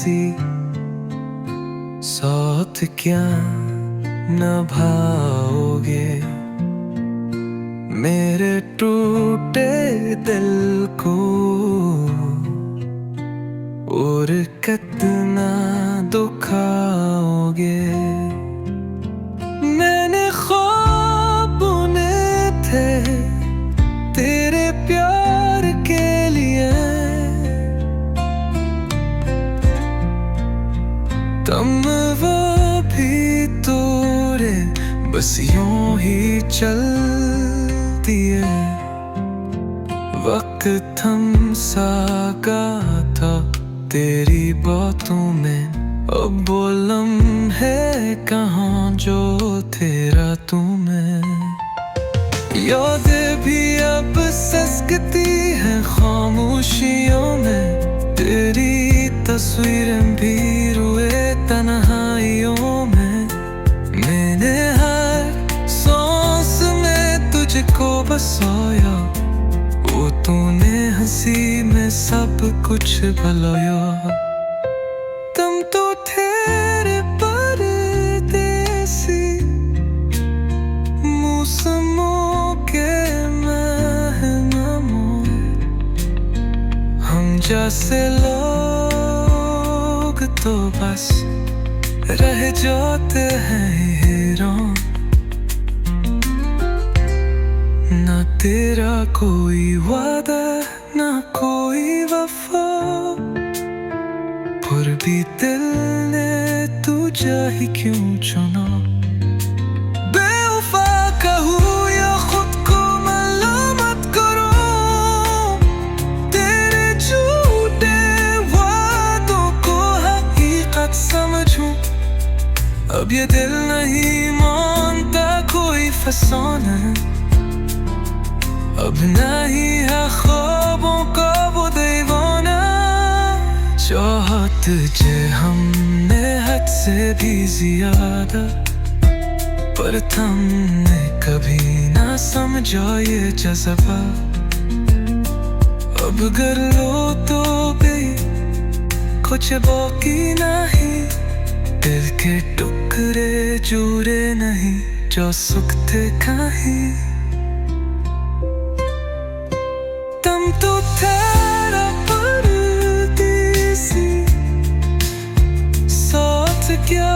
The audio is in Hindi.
सी साथ क्या निभाओगे मेरे टूटे दिल को और कितना दुखाओगे। मैंने ख्वाब बुने थे तेरे प्यार के लिए, तुम वो भी तोड़े बस यूं ही चल दिए। वक्त थम सा था तेरी बातों में, अब वो लम्हे कहाँ जो तेरा तू में। यादें भी अब सस्कती हैं खामोशियों में, तेरी तस्वीरें भी रुए तन्हाइयों में। मैंने हर सांस में तुझको बसाया, वो तूने हंसी में सब कुछ भुलाया। तुम तो तेरे परदेसी, मौसमों के मेहमानों, हम जैसे लोग तो बस रह जाते हैं हैरान। ना तेरा कोई वादा ना कोई वफा, फिर भी दिल ने तुझे ही क्यों चुना। बेवफा कहूँ या खुद को मलामत करूँ, तेरे झूठे वादों को हकीकत समझूं। अब ये दिल नहीं मानता कोई फसाना, अब नहीं है ख्वाबों का वो दीवाना। चाहा तुझे हमने हद से भी ज्यादा, पर तुमने कभी ना समझा ये जज्बा। अब कर लो तो भी कुछ बाकी नहीं, दिल के टुकड़े जुड़े नहीं जो सुख थे कहीं। तुम तो तेरा परदेसी, साथ क्या